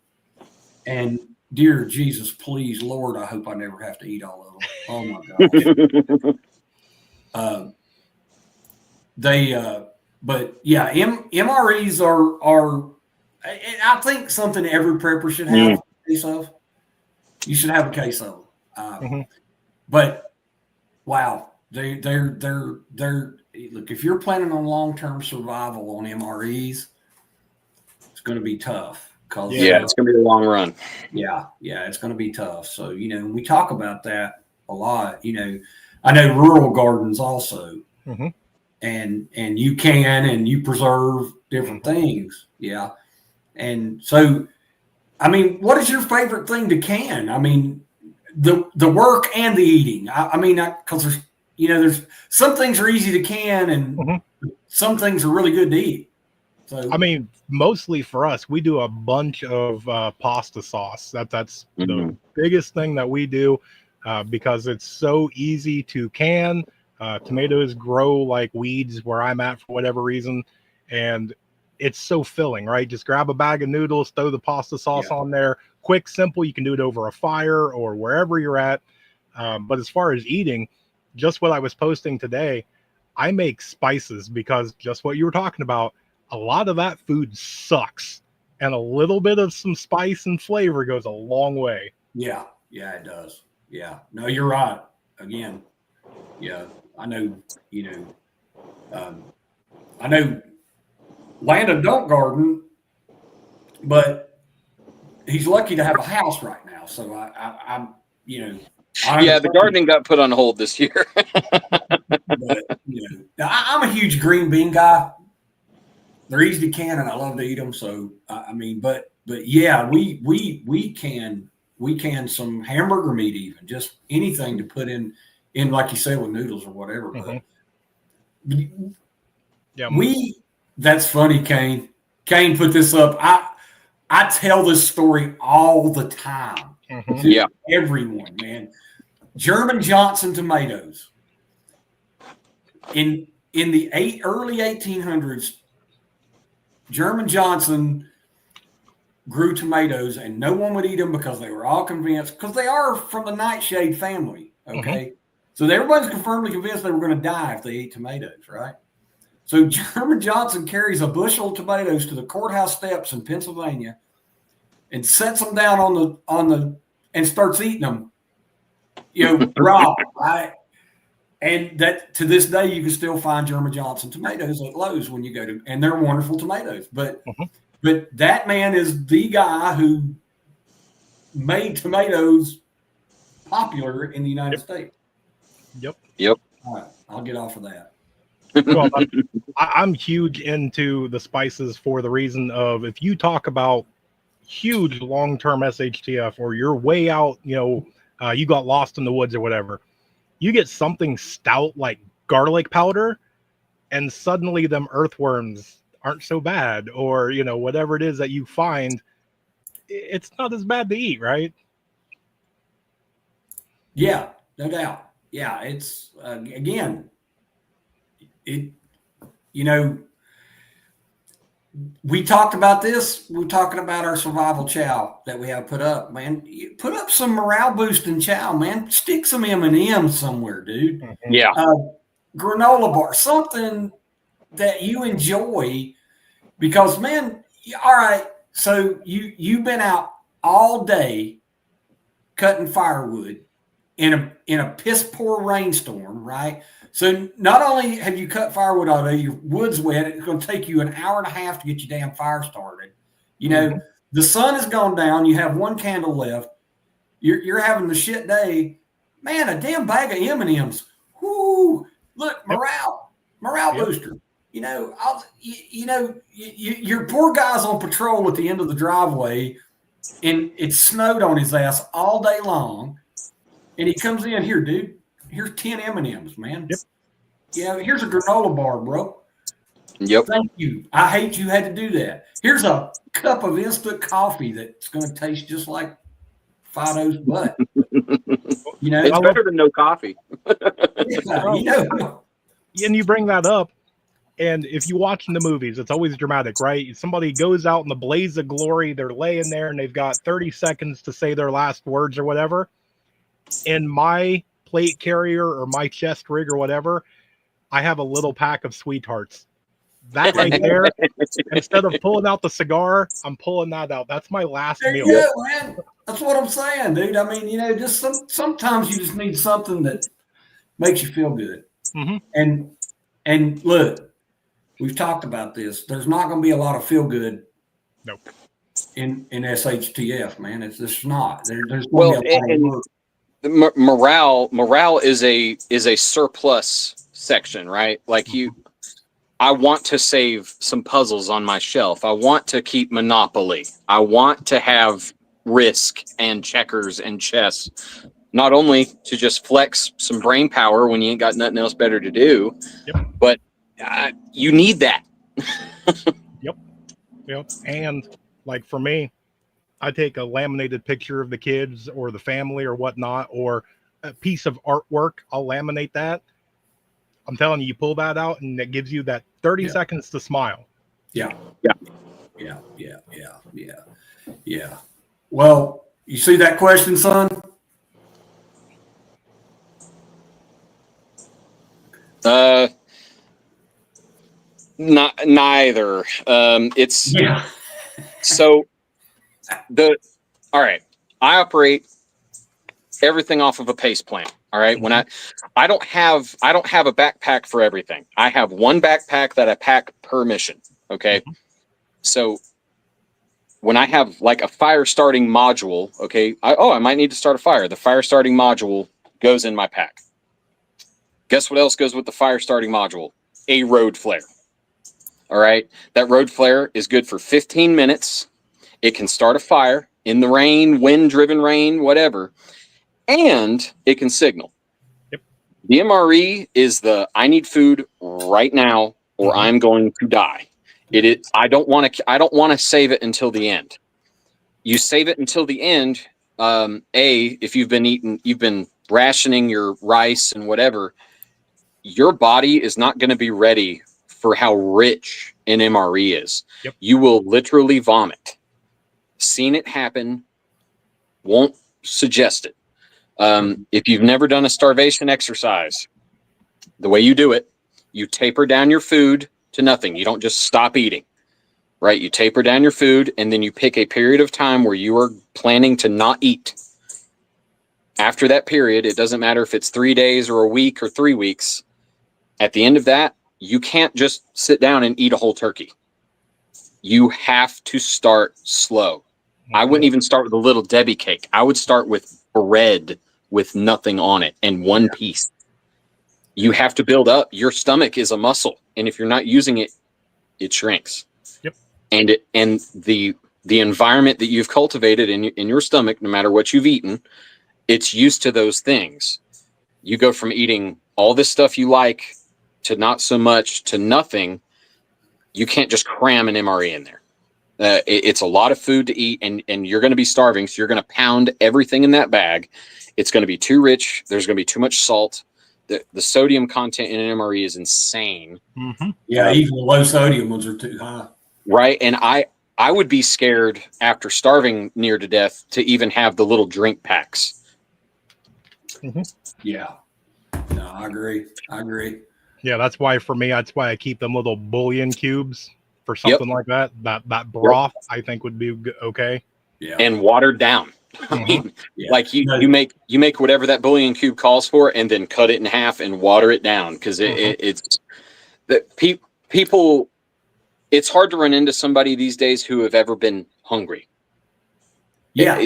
And dear Jesus, please, Lord, I hope I never have to eat all of them. Oh my gosh. But yeah, MREs are I think something every prepper should have a case of. You should have a case of them. But wow, they're look, if you're planning on long-term survival on MREs, it's going to be tough. It's going to be a long run. Yeah, it's going to be tough. So, we talk about that a lot. I know rural gardens also. Mm-hmm. And you you preserve different things. Yeah. And so, I mean, what is your favorite thing to can? I mean, the work and the eating. Because there's some things are easy to can and some things are really good to eat. So, I mean, mostly for us, we do a bunch of pasta sauce. That's the biggest thing that we do because it's so easy to can. Tomatoes grow like weeds where I'm at for whatever reason, and it's so filling, right? Just grab a bag of noodles, throw the pasta sauce on there. Quick, simple. You can do it over a fire or wherever you're at. But as far as eating, just what I was posting today, I make spices because just what you were talking about, a lot of that food sucks, and a little bit of some spice and flavor goes a long way. Yeah, it does. Yeah, no, you're right. Again, yeah, I know. I know Landon don't garden, but he's lucky to have a house right now. So I'm. The gardening got put on hold this year. But, I'm a huge green bean guy. They're easy to can, and I love to eat them. So but yeah, we can some hamburger meat, even just anything to put in like you say with noodles or whatever. But that's funny, Kane. Kane put this up. I tell this story all the time to everyone, man. German Johnson tomatoes. In the early 1800s, German Johnson grew tomatoes, and no one would eat them because they were all convinced, because they are from the nightshade family, okay? So everybody's firmly convinced they were going to die if they ate tomatoes, right? So German Johnson carries a bushel of tomatoes to the courthouse steps in Pennsylvania and sets them down on the and starts eating them, raw, right? And that to this day you can still find German Johnson tomatoes at Lowe's when you go to, and they're wonderful tomatoes. But that man is the guy who made tomatoes popular in the United States. Yep. All right, I'll get off of that. Well, I'm huge into the spices for the reason of, if you talk about huge long-term SHTF, or you're way out, you got lost in the woods or whatever, you get something stout like garlic powder, and suddenly them earthworms aren't so bad, or whatever it is that you find, it's not as bad to eat, right? Yeah, no doubt. Yeah, it's again, we talked about this. We're talking about our survival chow that we have put up, man. You put up some morale boosting chow, man. Stick some M&Ms somewhere, dude. Yeah. Granola bar, something that you enjoy, because, man, all right. So you've been out all day cutting firewood in a piss poor rainstorm, right? So not only have you cut firewood all day, your wood's wet. It's going to take you an hour and a half to get your damn fire started. The sun has gone down. You have one candle left. You're having the shit day, man. A damn bag of M&Ms. Whoo! Look, morale booster. Your poor guy's on patrol at the end of the driveway, and it snowed on his ass all day long, and he comes in here, dude. Here's 10 M&Ms, man. Yep. Here's a granola bar, bro. Yep. Thank you. I hate you had to do that. Here's a cup of instant coffee that's going to taste just like Fido's butt. It's better than no coffee. And you bring that up, and if you watch in the movies, it's always dramatic, right? Somebody goes out in the blaze of glory, they're laying there, and they've got 30 seconds to say their last words or whatever. In my plate carrier or my chest rig or whatever, I have a little pack of Sweethearts. That right there, instead of pulling out the cigar, I'm pulling that out. That's my last meal. Yeah, man. That's what I'm saying, dude. I mean, just sometimes you just need something that makes you feel good. And look, we've talked about this. There's not going to be a lot of feel good. Nope. In SHTF, man, it's just not. There's going Well, to be a lot of work. Morale is a surplus section, right? Like I want to save some puzzles on my shelf. I want to keep Monopoly. I want to have Risk and Checkers and chess, not only to just flex some brain power when you ain't got nothing else better to do, but you need that. Yep. And like for me, I take a laminated picture of the kids or the family or whatnot, or a piece of artwork. I'll laminate that. I'm telling you, you pull that out and it gives you that 30 seconds to smile. Yeah. Well, you see that question, son? Neither. It's so all right. I operate everything off of a pace plan. All right. When I don't have a backpack for everything. I have one backpack that I pack per mission. Okay. So when I have like a fire starting module, okay, I might need to start a fire. The fire starting module goes in my pack. Guess what else goes with the fire starting module? A road flare. All right. That road flare is good for 15 minutes. It can start a fire in the rain, wind-driven rain, whatever, and it can signal. Yep. The MRE is I need food right now, or I'm going to die. It is. I don't want to save it until the end. You save it until the end. If you've been rationing your rice and whatever, your body is not going to be ready for how rich an MRE is. Yep. You will literally vomit. Seen it happen. Won't suggest it. If you've never done a starvation exercise, the way you do it, you taper down your food to nothing. You don't just stop eating, right? You taper down your food, and then you pick a period of time where you are planning to not eat. After that period, it doesn't matter if it's 3 days or a week or 3 weeks. At the end of that, you can't just sit down and eat a whole turkey. You have to start slow. I wouldn't even start with a little Debbie cake. I would start with bread with nothing on it and one piece. You have to build up. Your stomach is a muscle, and if you're not using it, it shrinks. Yep. And the environment that you've cultivated in your stomach, no matter what you've eaten, it's used to those things. You go from eating all this stuff you like to not so much to nothing. You can't just cram an MRE in there. It's a lot of food to eat, and you're going to be starving, so you're going to pound everything in that bag. It's going to be too rich. There's going to be too much salt. The sodium content in an MRE is insane. Mm-hmm. Yeah, even the low sodium ones are too high. Right, and I would be scared after starving near to death to even have the little drink packs. Mm-hmm. Yeah. No, I agree. Yeah, that's why I keep them little bouillon cubes for something like that. That broth, I think, would be okay. Yeah. And watered down. I mean, like you make whatever that bouillon cube calls for, and then cut it in half and water it down, because it's that people. It's hard to run into somebody these days who have ever been hungry. Yeah,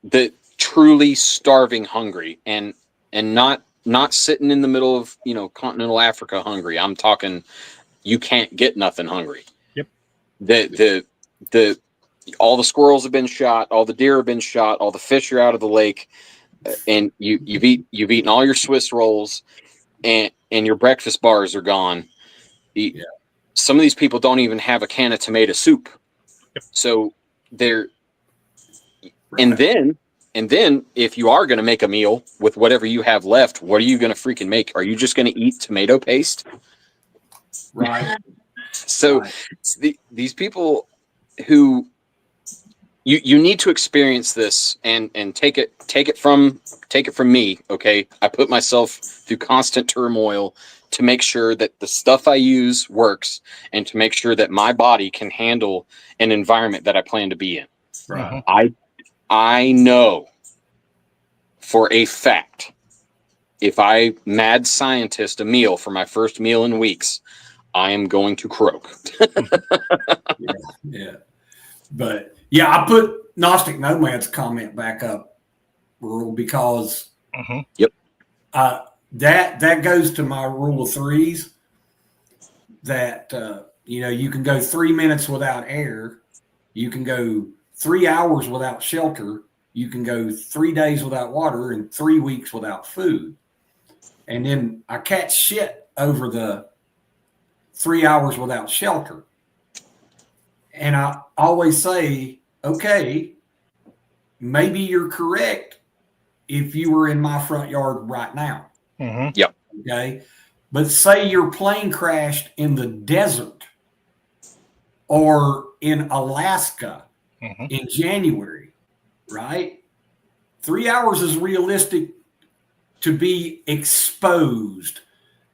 the truly starving hungry, and not sitting in the middle of continental Africa hungry. I'm talking you can't get nothing hungry. Yep. The all the squirrels have been shot, all the deer have been shot, all the fish are out of the lake, and you've eaten all your Swiss rolls, and your breakfast bars are gone. Some of these people don't even have a can of tomato soup. Yep. So they're and then if you are going to make a meal with whatever you have left, what are you going to freaking make? Are you just going to eat tomato paste? right. So these people who you need to experience this and take it from me. Okay. I put myself through constant turmoil to make sure that the stuff I use works, and to make sure that my body can handle an environment that I plan to be in. Right. I know for a fact, if I mad scientist a meal for my first meal in weeks, I am going to croak. Yeah. But yeah, I put Gnostic Nomad's comment back up, Rural, because that goes to my rule of threes, that you can go 3 minutes without air, you can go 3 hours without shelter, you can go 3 days without water, and 3 weeks without food. And then I catch shit over the 3 hours without shelter. And I always say, okay, maybe you're correct if you were in my front yard right now. Mm-hmm. Yep. Okay. But say your plane crashed in the desert or in Alaska in January, right? 3 hours is realistic to be exposed.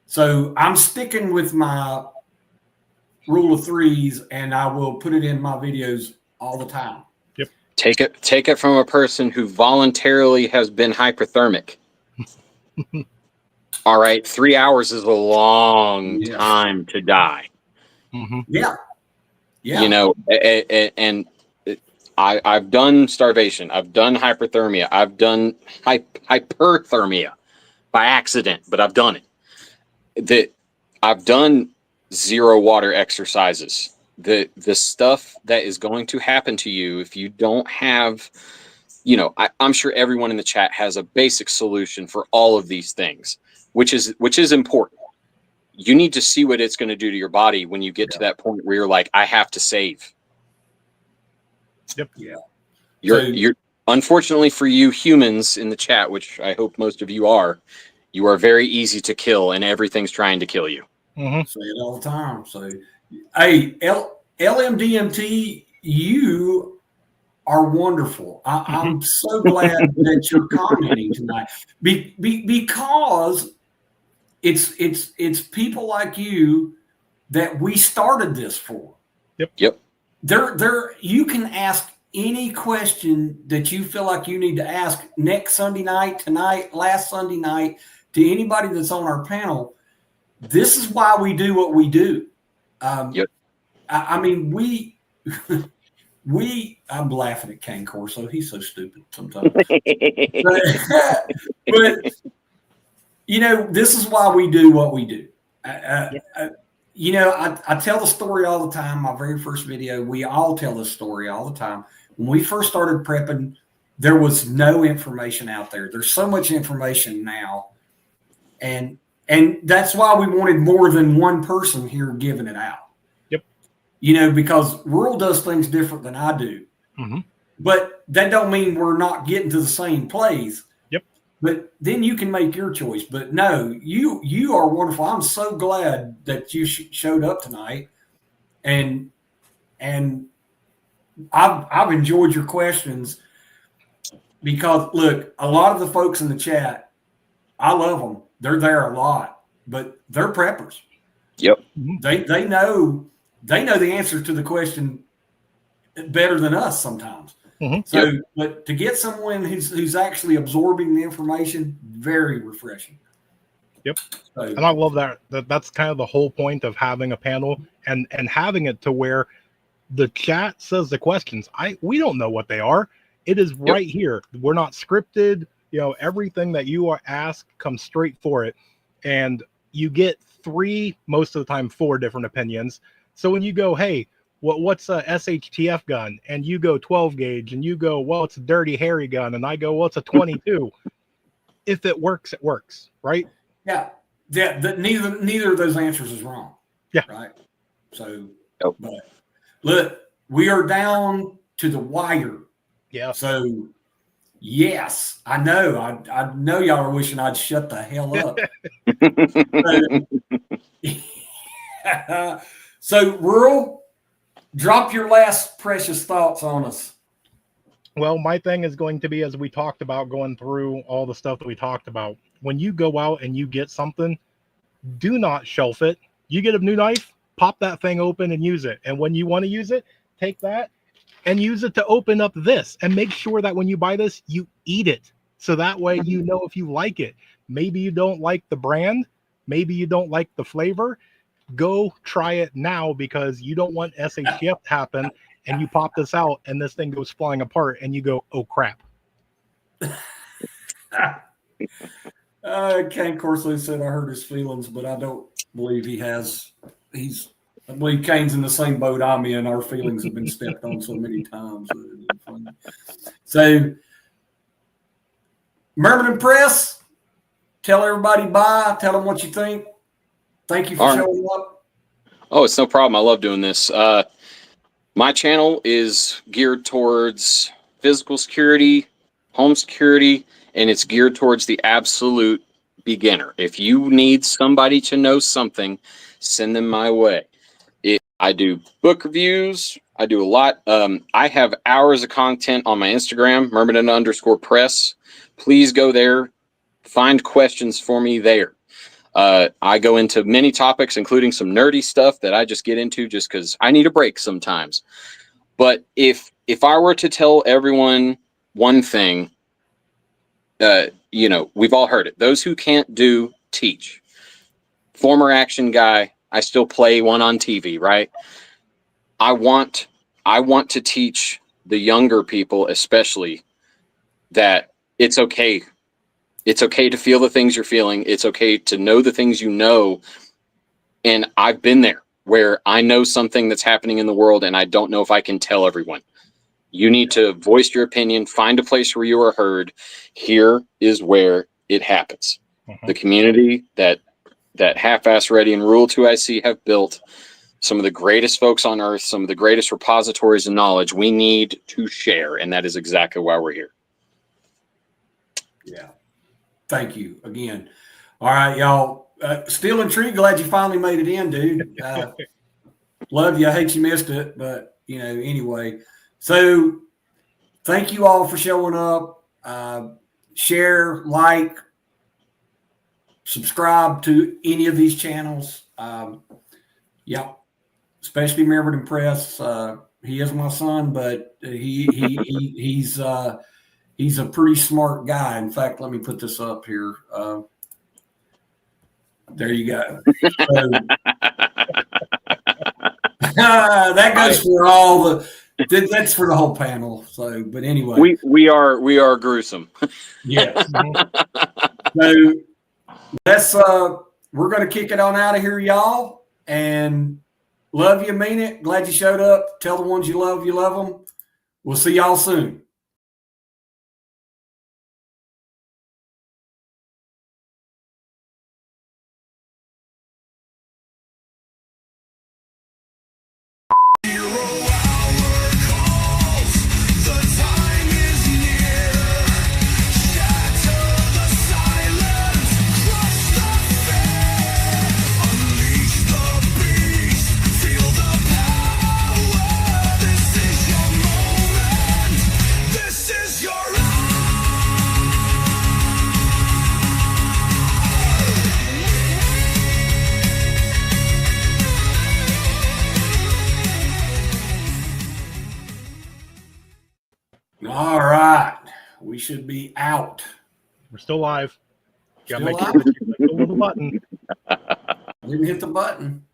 So I'm sticking with my rule of threes, and I will put it in my videos all the time. Yep. Take it from a person who voluntarily has been hyperthermic. All right, 3 hours is a long time to die. Mm-hmm. Yeah. And I've done starvation. I've done hyperthermia. I've done hyperthermia by accident, but I've done it. I've done zero water exercises. The stuff that is going to happen to you if you don't have, I'm sure everyone in the chat has a basic solution for all of these things, which is important. You need to see what it's going to do to your body when you get to that point where you're like, I have to save. Yep. Yeah. unfortunately for you humans in the chat, which I hope most of you are very easy to kill, and everything's trying to kill you. Mm-hmm. Say it all the time. So, hey, LMDMT, you are wonderful. I'm so glad that you're commenting tonight, because it's people like you that we started this for. Yep. You can ask any question that you feel like you need to ask next Sunday night, tonight, last Sunday night, to anybody that's on our panel. This is why we do what we do. Yep. I mean, I'm laughing at Kane Corso. He's so stupid sometimes. but this is why we do what we do. I tell the story all the time. My very first video, we all tell this story all the time. When we first started prepping, there was no information out there. There's so much information now. And that's why we wanted more than one person here giving it out. Yep. Because rural does things different than I do. Mm-hmm. But that don't mean we're not getting to the same place. Yep. But then you can make your choice. But no, you are wonderful. I'm so glad that you showed up tonight, and I've enjoyed your questions, because look, a lot of the folks in the chat, I love them. They're there a lot, but they're preppers. Yep. They know the answer to the question better than us sometimes. Mm-hmm. So, Yep. But to get someone who's actually absorbing the information, very refreshing. Yep. So, And I love that. That's kind of the whole point of having a panel and having it to where the chat says the questions. We don't know what they are. It is right here. We're not scripted. Everything that you are asked comes straight for it. And you get 3, most of the time 4 different opinions. So when you go, hey, what's a SHTF gun? And you go 12 gauge, and you go, well, it's a dirty hairy gun. And I go, well, it's a 22. If it works, it works, right? Yeah. Neither of those answers is wrong. Yeah. Right. So, Yep. But look, we are down to the wire. Yeah. So, yes, I know. I know y'all are wishing I'd shut the hell up. So, Rural, drop your last precious thoughts on us. Well, my thing is going to be, as we talked about, going through all the stuff that we talked about. When you go out and you get something, do not shelf it. You get a new knife, pop that thing open and use it. And when you want to use it, take that and use it to open up this. And make sure that when you buy this, you eat it. So that way you know if you like it. Maybe you don't like the brand. Maybe you don't like the flavor. Go try it now, because you don't want SHTF to happen and you pop this out and this thing goes flying apart and you go, oh crap. Ken Corsley said I hurt his feelings, but I don't believe he has. I believe Kane's in the same boat I'm in. Our feelings have been stepped on so many times. So, Myrmidon Press, tell everybody bye. Tell them what you think. Thank you for showing up. Oh, it's no problem. I love doing this. My channel is geared towards physical security, home security, and it's geared towards the absolute beginner. If you need somebody to know something, send them my way. I do book reviews. I do a lot. I have hours of content on my Instagram, Myrmidon_press. Please go there. Find questions for me there. I go into many topics, including some nerdy stuff that I just get into just because I need a break sometimes. But if I were to tell everyone one thing, we've all heard it. Those who can't do, teach. Former action guy, I still play one on TV, right? I want to teach the younger people, especially, that it's okay. It's okay to feel the things you're feeling. It's okay to know the things you know. And I've been there where I know something that's happening in the world and I don't know if I can tell everyone. You need to voice your opinion, find a place where you are heard. Here is where it happens. The community that Half-Ass Ready and Rule 2IC have built, some of the greatest folks on earth, some of the greatest repositories of knowledge we need to share. And that is exactly why we're here. Yeah. Thank you again. All right, y'all. Still intrigued. Glad you finally made it in, dude. Love you. I hate you missed it, but anyway. So thank you all for showing up. Share, like, subscribe to any of these channels. Yeah, especially Myrmidon Press. He is my son, but he's a pretty smart guy. In fact, let me put this up here. There you go. So, that goes for all the. That's for the whole panel. So, but anyway, we are gruesome. Yes. So let's we're gonna kick it on out of here, y'all. And love you, mean it. Glad you showed up. Tell the ones you love them. We'll see y'all soon. All right. We should be out. We're still live. Gotta Still make live? it the button. Didn't hit the button.